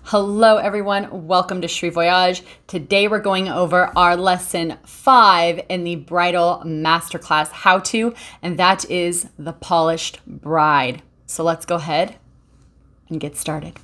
Hello everyone, welcome to Cheri Voyage. Today we're going over our lesson 5 in the bridal masterclass how-to, and that is the polished bride. So let's go ahead and get started.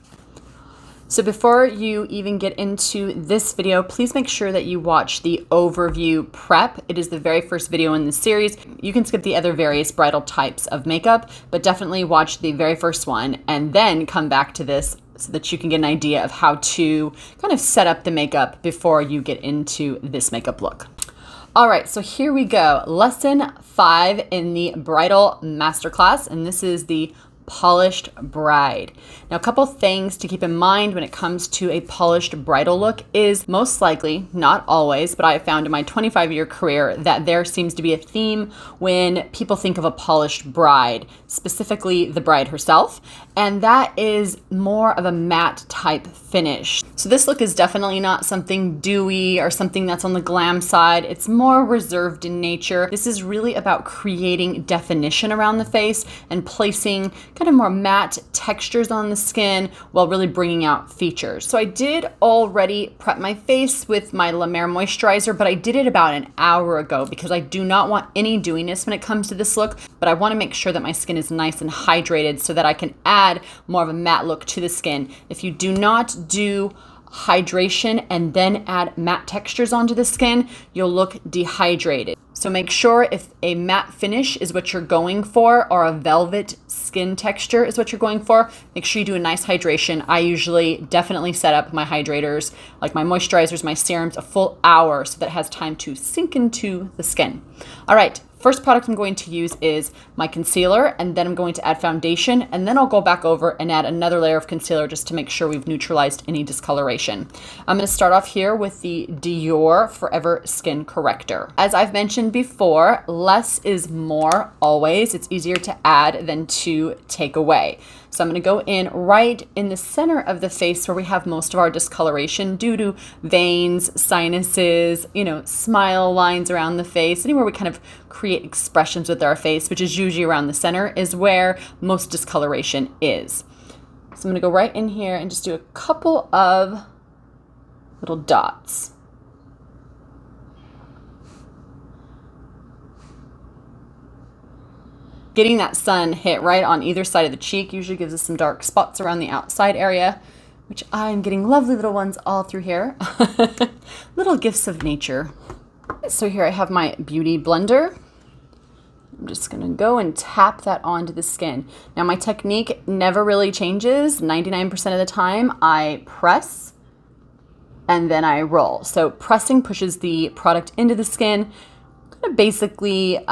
So before you even get into this video, please make sure that you watch the overview prep. It is the very first video in the series. You can skip the other various bridal types of makeup, but definitely watch the very first one and then come back to this so that you can get an idea of how to kind of set up the makeup before you get into this makeup look. All right, so here we go. Lesson 5 in the bridal masterclass, and this is the polished bride. Now, a couple things to keep in mind when it comes to a polished bridal look is most likely, not always, but I have found in my 25-year career that there seems to be a theme when people think of a polished bride, specifically the bride herself, and that is more of a matte type finish. So this look is definitely not something dewy or something that's on the glam side. It's more reserved in nature. This is really about creating definition around the face and placing kind of more matte textures on the skin while really bringing out features. So I did already prep my face with my La Mer moisturizer, but I did it about an hour ago because I do not want any dewiness when it comes to this look, but I want to make sure that my skin is nice and hydrated so that I can add more of a matte look to the skin. If you do not do hydration and then add matte textures onto the skin, you'll look dehydrated. So make sure if a matte finish is what you're going for or a velvet skin texture is what you're going for, make sure you do a nice hydration. I usually definitely set up my hydrators, like my moisturizers, my serums, a full hour so that it has time to sink into the skin. All right. First product I'm going to use is my concealer, and then I'm going to add foundation, and then I'll go back over and add another layer of concealer just to make sure we've neutralized any discoloration. I'm going to start off here with the Dior Forever Skin Corrector. As I've mentioned before, less is more always. It's easier to add than to take away. So I'm going to go in right in the center of the face where we have most of our discoloration due to veins, sinuses, smile lines around the face, anywhere we kind of create expressions with our face, which is usually around the center, is where most discoloration is. So I'm going to go right in here and just do a couple of little dots. Getting that sun hit right on either side of the cheek usually gives us some dark spots around the outside area, which I'm getting lovely little ones all through here. Little gifts of nature. So here I have my beauty blender. I'm just going to go and tap that onto the skin. Now my technique never really changes. 99% of the time I press and then I roll. So pressing pushes the product into the skin, kind of basically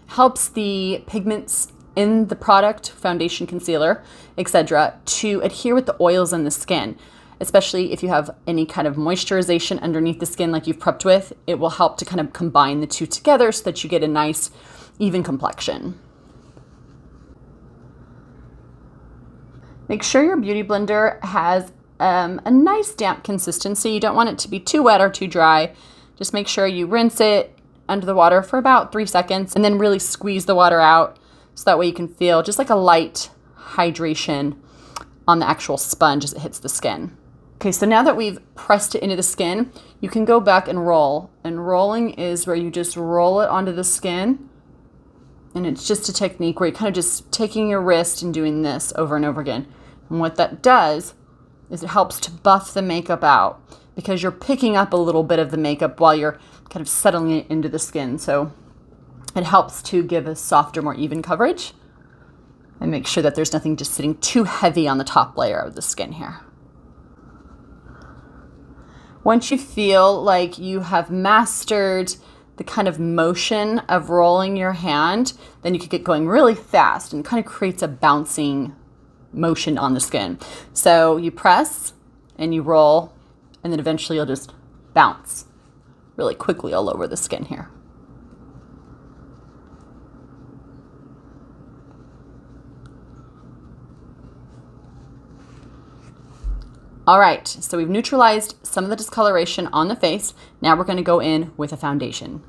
helps the pigments in the product, foundation, concealer, etc., to adhere with the oils in the skin. Especially if you have any kind of moisturization underneath the skin like you've prepped with, it will help to kind of combine the two together so that you get a nice, even complexion. Make sure your beauty blender has a nice damp consistency. You don't want it to be too wet or too dry. Just make sure you rinse it under the water for about 3 seconds and then really squeeze the water out so that way you can feel just like a light hydration on the actual sponge as it hits the skin. Okay, so now that we've pressed it into the skin, you can go back and roll. And rolling is where you just roll it onto the skin. And it's just a technique where you're kind of just taking your wrist and doing this over and over again. And what that does is it helps to buff the makeup out because you're picking up a little bit of the makeup while you're kind of settling it into the skin. So it helps to give a softer, more even coverage and make sure that there's nothing just sitting too heavy on the top layer of the skin here. Once you feel like you have mastered the kind of motion of rolling your hand, then you can get going really fast and kind of creates a bouncing motion on the skin. So you press and you roll, and then eventually you'll just bounce really quickly all over the skin here. All right, so we've neutralized some of the discoloration on the face. Now we're going to go in with a foundation.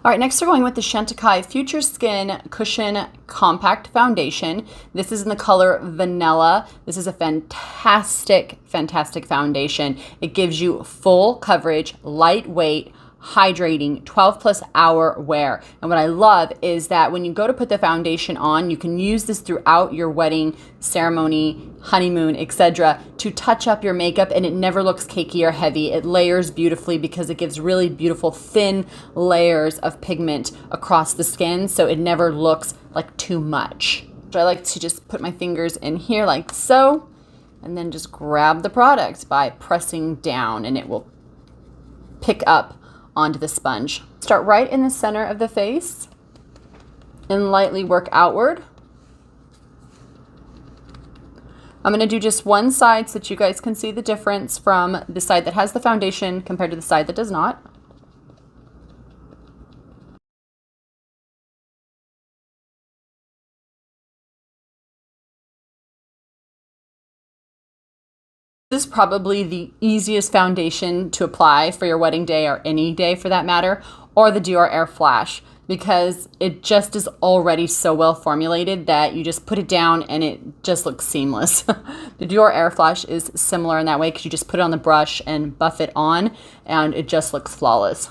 All right, next we're going with the Chantecaille Future Skin Cushion Compact Foundation. This is in the color Vanilla. This is a fantastic, fantastic foundation. It gives you full coverage, lightweight, hydrating, 12+ hour wear. And what I love is that when you go to put the foundation on, you can use this throughout your wedding ceremony, honeymoon, etc. to touch up your makeup, and it never looks cakey or heavy. It layers beautifully because it gives really beautiful thin layers of pigment across the skin, so it never looks like too much. So I like to just put my fingers in here like so, and then just grab the product by pressing down, and it will pick up onto the sponge. Start right in the center of the face and lightly work outward. I'm going to do just one side so that you guys can see the difference from the side that has the foundation compared to the side that does not. This is probably the easiest foundation to apply for your wedding day, or any day for that matter, or the Dior Air Flash, because it just is already so well formulated that you just put it down and it just looks seamless. The Dior Air Flash is similar in that way because you just put it on the brush and buff it on and it just looks flawless.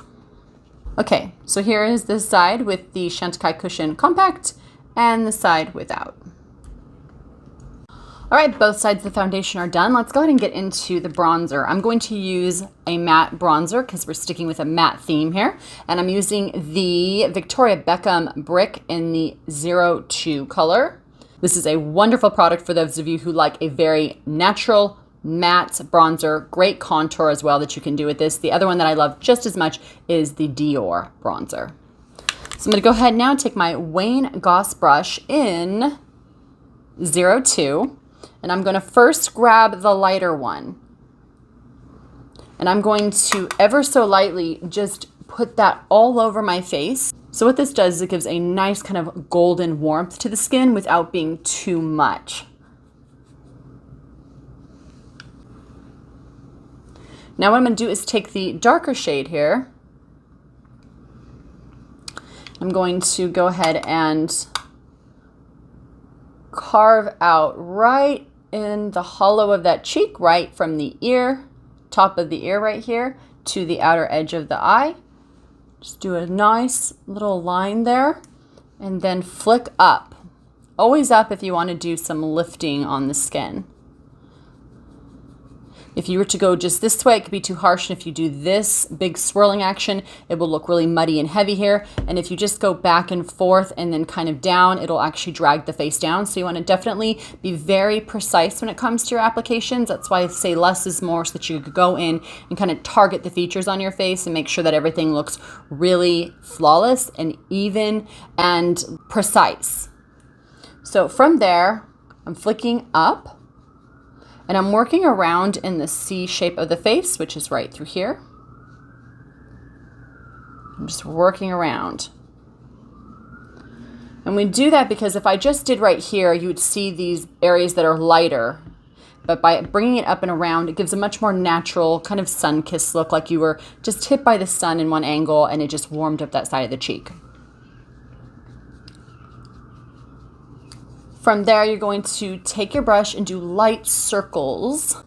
Okay, so here is this side with the Chantecaille Cushion Compact and the side without. All right, both sides of the foundation are done. Let's go ahead and get into the bronzer. I'm going to use a matte bronzer because we're sticking with a matte theme here. And I'm using the Victoria Beckham Brick in the 02 color. This is a wonderful product for those of you who like a very natural matte bronzer. Great contour as well that you can do with this. The other one that I love just as much is the Dior bronzer. So I'm going to go ahead now and take my Wayne Goss brush in 02. And I'm going to first grab the lighter one. And I'm going to ever so lightly just put that all over my face. So what this does is it gives a nice kind of golden warmth to the skin without being too much. Now what I'm going to do is take the darker shade here. I'm going to go ahead and carve out right in the hollow of that cheek, right from the ear, top of the ear right here, to the outer edge of the eye. Just do a nice little line there and then flick up. Always up if you want to do some lifting on the skin. If you were to go just this way, it could be too harsh. And if you do this big swirling action, it will look really muddy and heavy here. And if you just go back and forth and then kind of down, it'll actually drag the face down. So you want to definitely be very precise when it comes to your applications. That's why I say less is more, so that you could go in and kind of target the features on your face and make sure that everything looks really flawless and even and precise. So from there, I'm flicking up. And I'm working around in the C shape of the face, which is right through here. I'm just working around. And we do that because if I just did right here, you would see these areas that are lighter. But by bringing it up and around, it gives a much more natural kind of sun-kissed look, like you were just hit by the sun in one angle and it just warmed up that side of the cheek. From there, you're going to take your brush and do light circles.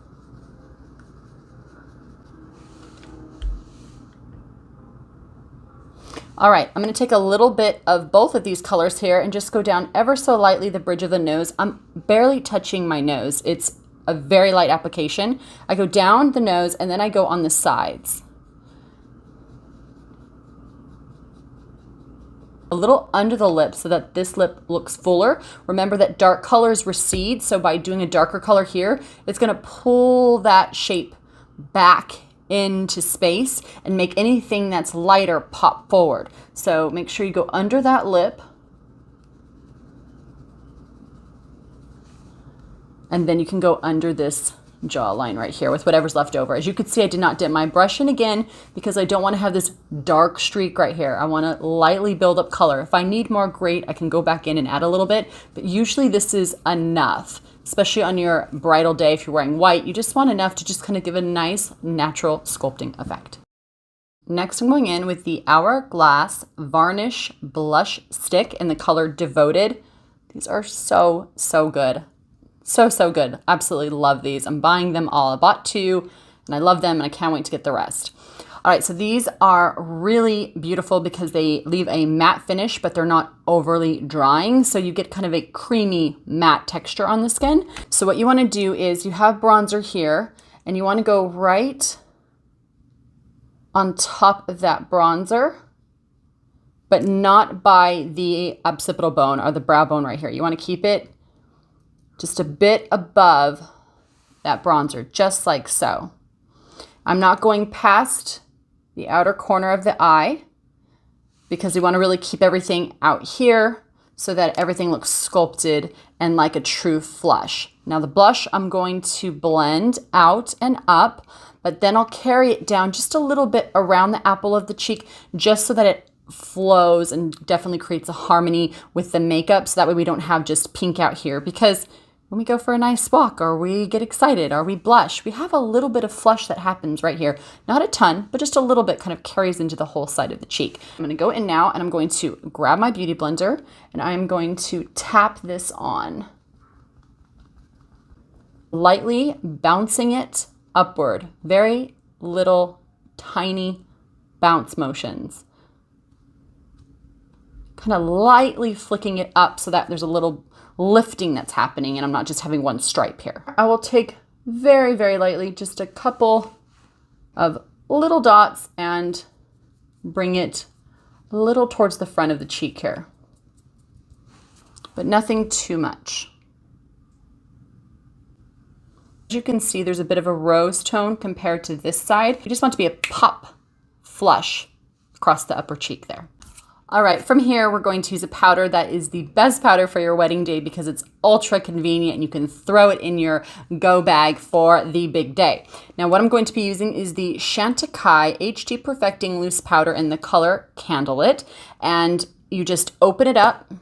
All right, I'm going to take a little bit of both of these colors here and just go down ever so lightly the bridge of the nose. I'm barely touching my nose. It's a very light application. I go down the nose and then I go on the sides. A little under the lip so that this lip looks fuller. Remember that dark colors recede, so by doing a darker color here, it's going to pull that shape back into space and make anything that's lighter pop forward. So make sure you go under that lip. And then you can go under this jawline right here with whatever's left over. As you can see, I did not dip my brush in again because I don't want to have this dark streak right here. I want to lightly build up color. If I need more, great, I can go back in and add a little bit, but usually this is enough, especially on your bridal day. If you're wearing white, you just want enough to just kind of give a nice natural sculpting effect. Next, I'm going in with the Hourglass Varnish Blush Stick in the color Devoted. These are so, so good. So, so good. Absolutely love these. I'm buying them all. I bought 2 and I love them and I can't wait to get the rest. All right, so these are really beautiful because they leave a matte finish, but they're not overly drying. So you get kind of a creamy matte texture on the skin. So what you want to do is you have bronzer here and you want to go right on top of that bronzer, but not by the occipital bone or the brow bone right here. You want to keep it just a bit above that bronzer, just like so. I'm not going past the outer corner of the eye because we want to really keep everything out here so that everything looks sculpted and like a true flush. Now the blush I'm going to blend out and up, but then I'll carry it down just a little bit around the apple of the cheek just so that it flows and definitely creates a harmony with the makeup, so that way we don't have just pink out here, because when we go for a nice walk or we get excited or we blush, we have a little bit of flush that happens right here. Not a ton, but just a little bit kind of carries into the whole side of the cheek. I'm going to go in now and I'm going to grab my beauty blender and I'm going to tap this on, lightly bouncing it upward. Very little tiny bounce motions. Kind of lightly flicking it up so that there's a little lifting that's happening and I'm not just having one stripe here. I will take very, very lightly just a couple of little dots and bring it a little towards the front of the cheek here, but nothing too much. As you can see, there's a bit of a rose tone compared to this side. You just want to be a pop flush across the upper cheek there. All right, from here, we're going to use a powder that is the best powder for your wedding day because it's ultra convenient and you can throw it in your go bag for the big day. Now, what I'm going to be using is the Chantecaille HD Perfecting Loose Powder in the color Candlelit. And you just open it up,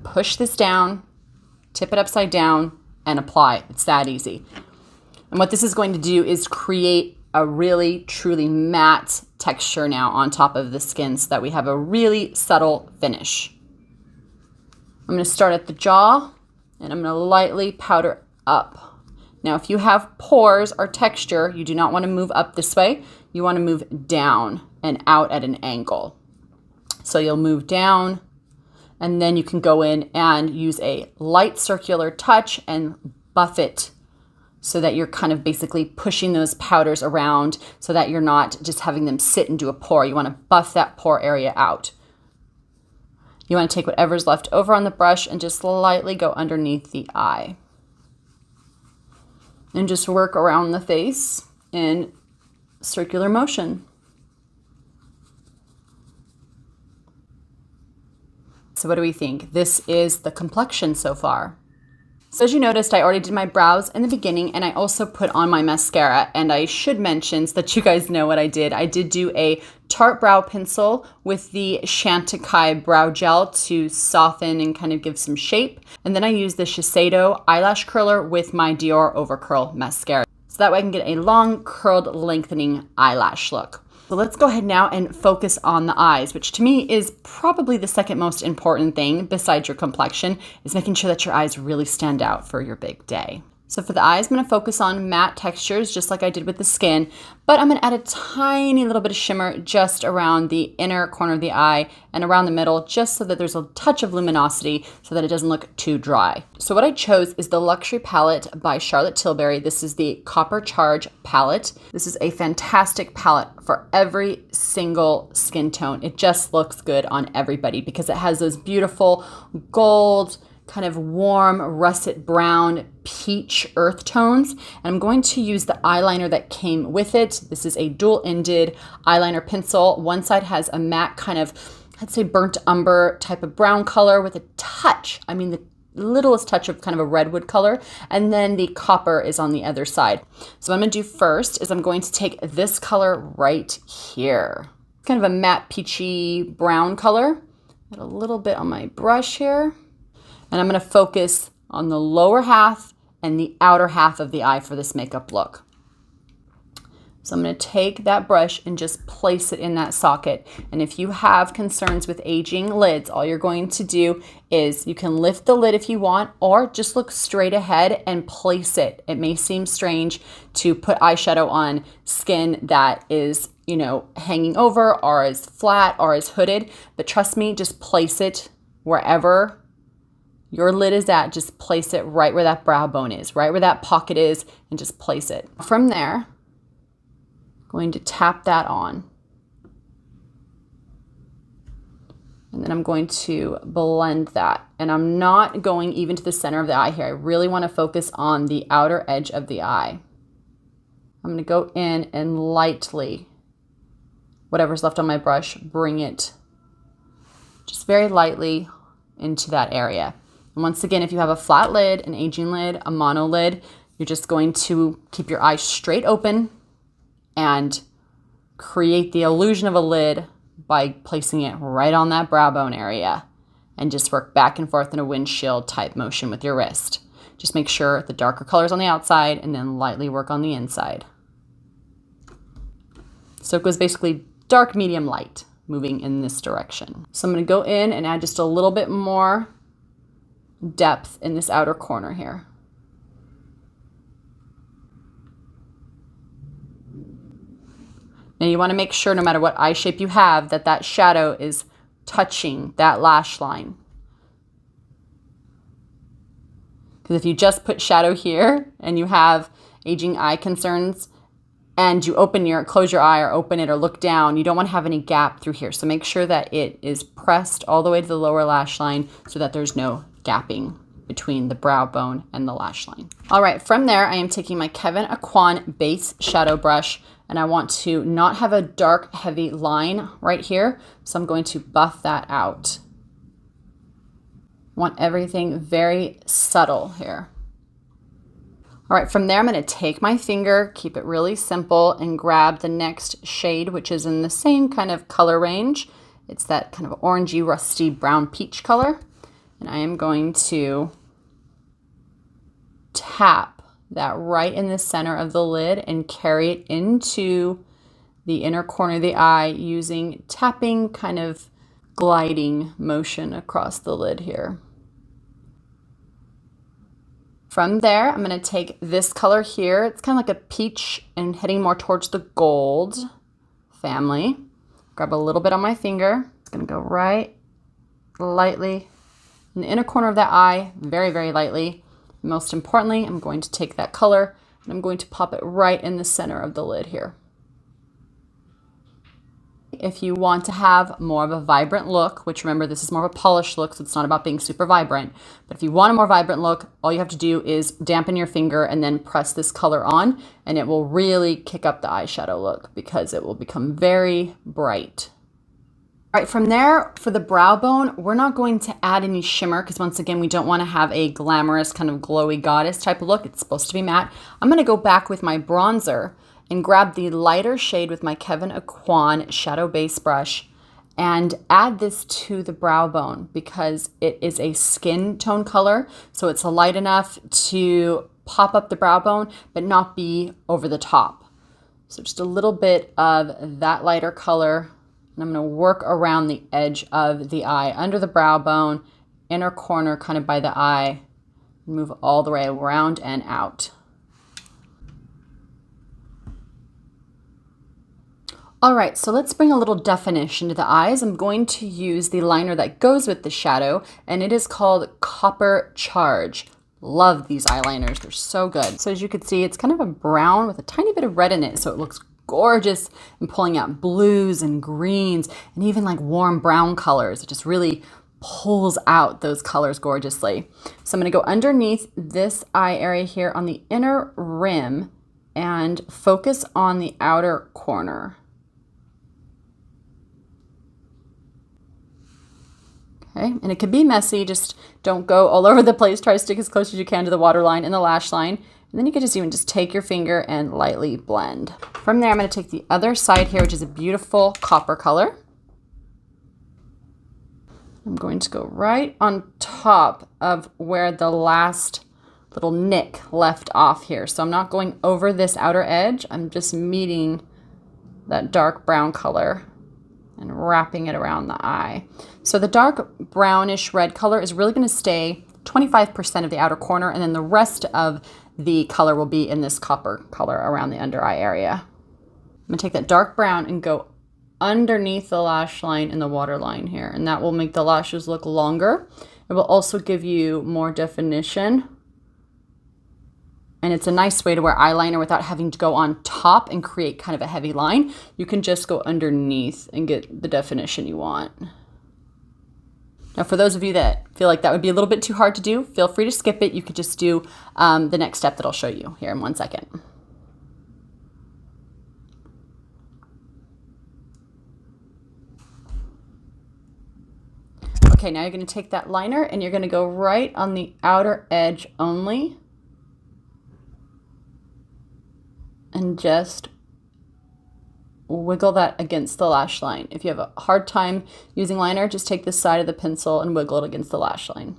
push this down, tip it upside down, and apply. It's that easy. And what this is going to do is create a really, truly matte texture now on top of the skin so that we have a really subtle finish. I'm going to start at the jaw and I'm going to lightly powder up. Now, if you have pores or texture, you do not want to move up this way. You want to move down and out at an angle. So you'll move down and then you can go in and use a light circular touch and buff it so that you're kind of basically pushing those powders around so that you're not just having them sit into a pore. You want to buff that pore area out. You want to take whatever's left over on the brush and just lightly go underneath the eye. And just work around the face in circular motion. So what do we think? This is the complexion so far. So as you noticed, I already did my brows in the beginning and I also put on my mascara, and I should mention so that you guys know what I did. I did do a Tarte brow pencil with the Chantecaille brow gel to soften and kind of give some shape. And then I used the Shiseido eyelash curler with my Dior Overcurl mascara. So that way I can get a long curled lengthening eyelash look. So let's go ahead now and focus on the eyes, which to me is probably the second most important thing besides your complexion, is making sure that your eyes really stand out for your big day. So for the eyes, I'm going to focus on matte textures just like I did with the skin, but I'm going to add a tiny little bit of shimmer just around the inner corner of the eye and around the middle, just so that there's a touch of luminosity so that it doesn't look too dry. So what I chose is the Luxury Palette by Charlotte Tilbury. This is the Copper Charge palette. This is a fantastic palette for every single skin tone. It just looks good on everybody because it has those beautiful gold, kind of warm russet brown peach earth tones, and I'm going to use the eyeliner that came with it. This is a dual-ended eyeliner pencil. One side has a matte kind of, I'd say, burnt umber type of brown color with a touch, I mean the littlest touch of kind of a redwood color, and then the copper is on the other side. So what I'm going to do first is I'm going to take this color right here, kind of a matte peachy brown color. Add a little bit on my brush here. And I'm going to focus on the lower half and the outer half of the eye for this makeup look. So I'm going to take that brush and just place it in that socket. And if you have concerns with aging lids, all you're going to do is you can lift the lid if you want, or just look straight ahead and place it. It may seem strange to put eyeshadow on skin that is, you know, hanging over or is flat or is hooded, but trust me, just place it wherever your lid is at. Just place it right where that brow bone is, right where that pocket is, and just place it. From there, going to tap that on. And then I'm going to blend that. And I'm not going even to the center of the eye here. I really want to focus on the outer edge of the eye. I'm going to go in and lightly, whatever's left on my brush, bring it just very lightly into that area. And once again, if you have a flat lid, an aging lid, a mono lid, you're just going to keep your eye straight open and create the illusion of a lid by placing it right on that brow bone area, and just work back and forth in a windshield type motion with your wrist. Just make sure the darker color is on the outside and then lightly work on the inside. So it goes basically dark, medium, light, moving in this direction. So I'm going to go in and add just a little bit more depth in this outer corner here. Now you want to make sure, no matter what eye shape you have, that that shadow is touching that lash line. Because if you just put shadow here and you have aging eye concerns and you close your eye or open it or look down, you don't want to have any gap through here. So make sure that it is pressed all the way to the lower lash line so that there's no gapping between the brow bone and the lash line. All right, from there, I am taking my Kevyn Aucoin base shadow brush, and I want to not have a dark, heavy line right here, so I'm going to buff that out. I want everything very subtle here. All right, from there, I'm going to take my finger, keep it really simple, and grab the next shade, which is in the same kind of color range. It's that kind of orangey, rusty, brown peach color. And I am going to tap that right in the center of the lid and carry it into the inner corner of the eye using tapping, kind of gliding motion across the lid here. From there, I'm going to take this color here. It's kind of like a peach and heading more towards the gold family. Grab a little bit on my finger. It's going to go right lightly in the inner corner of that eye, very, very lightly. Most importantly, I'm going to take that color and I'm going to pop it right in the center of the lid here. If you want to have more of a vibrant look, which remember, this is more of a polished look, so it's not about being super vibrant, but if you want a more vibrant look, all you have to do is dampen your finger and then press this color on, and it will really kick up the eyeshadow look because it will become very bright. All right, from there, for the brow bone, we're not going to add any shimmer because once again, we don't want to have a glamorous kind of glowy goddess type of look. It's supposed to be matte. I'm going to go back with my bronzer and grab the lighter shade with my Kevyn Aucoin shadow base brush and add this to the brow bone because it is a skin tone color. So it's light enough to pop up the brow bone, but not be over the top. So just a little bit of that lighter color. And I'm going to work around the edge of the eye, under the brow bone, inner corner kind of by the eye, move all the way around and out. All right, so let's bring a little definition to the eyes. I'm going to use the liner that goes with the shadow, and it is called Copper Charge. Love these eyeliners, they're so good. So as you can see, it's kind of a brown with a tiny bit of red in it, so it looks gorgeous and pulling out blues and greens and even like warm brown colors. It just really pulls out those colors gorgeously. So I'm going to go underneath this eye area here on the inner rim and focus on the outer corner. Okay, and it can be messy, just don't go all over the place. Try to stick as close as you can to the waterline and the lash line. And then you can just even just take your finger and lightly blend. From there, I'm going to take the other side here, which is a beautiful copper color. I'm going to go right on top of where the last little nick left off here. So I'm not going over this outer edge. I'm just meeting that dark brown color and wrapping it around the eye. So the dark brownish red color is really going to stay 25% of the outer corner, and then the rest of the color will be in this copper color around the under eye area. I'm going to take that dark brown and go underneath the lash line and the waterline here, and that will make the lashes look longer. It will also give you more definition. And it's a nice way to wear eyeliner without having to go on top and create kind of a heavy line. You can just go underneath and get the definition you want. Now, for those of you that feel like that would be a little bit too hard to do, feel free to skip it. You could just do the next step that I'll show you here in 1 second. Okay, now you're going to take that liner and you're going to go right on the outer edge only. And just wiggle that against the lash line. If you have a hard time using liner, just take this side of the pencil and wiggle it against the lash line.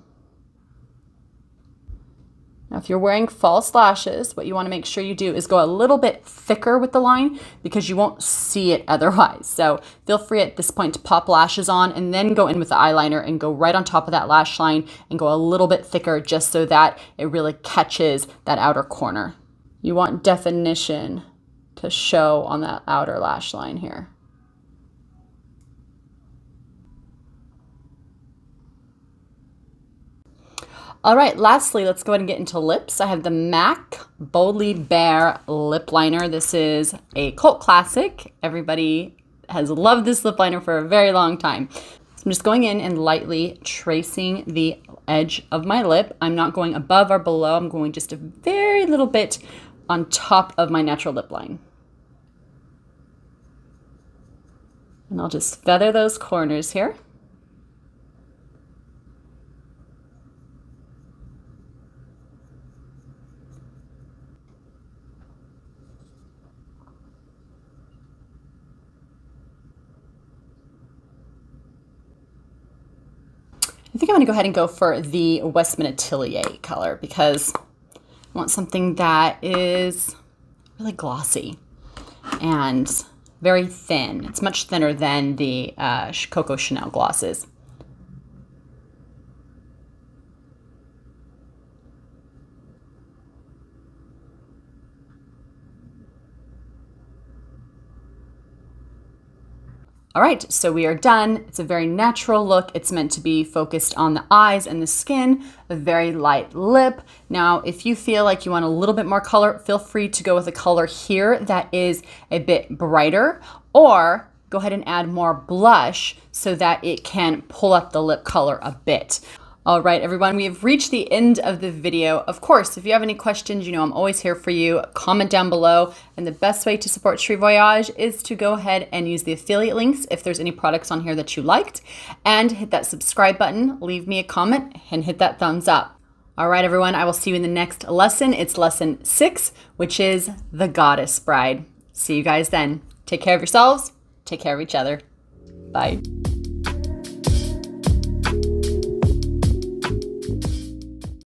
Now, if you're wearing false lashes, what you want to make sure you do is go a little bit thicker with the line because you won't see it otherwise. So feel free at this point to pop lashes on and then go in with the eyeliner and go right on top of that lash line and go a little bit thicker just so that it really catches that outer corner. You want definition to show on that outer lash line here. All right, lastly, let's go ahead and get into lips. I have the MAC Boldly Bare Lip Liner. This is a cult classic. Everybody has loved this lip liner for a very long time. So I'm just going in and lightly tracing the edge of my lip. I'm not going above or below. I'm going just a very little bit on top of my natural lip line. And I'll just feather those corners here. I think I'm going to go ahead and go for the Westman Atelier color because I want something that is really glossy and very thin. It's much thinner than the Coco Chanel glosses. All right, so we are done. It's a very natural look. It's meant to be focused on the eyes and the skin, a very light lip. Now, if you feel like you want a little bit more color, feel free to go with a color here that is a bit brighter, or go ahead and add more blush so that it can pull up the lip color a bit. All right, everyone, we have reached the end of the video. Of course, if you have any questions, you know I'm always here for you. Comment down below. And the best way to support Cheri Voyage is to go ahead and use the affiliate links if there's any products on here that you liked. And hit that subscribe button, leave me a comment, and hit that thumbs up. All right, everyone, I will see you in the next lesson. It's lesson 6, which is the Goddess Bride. See you guys then. Take care of yourselves. Take care of each other. Bye.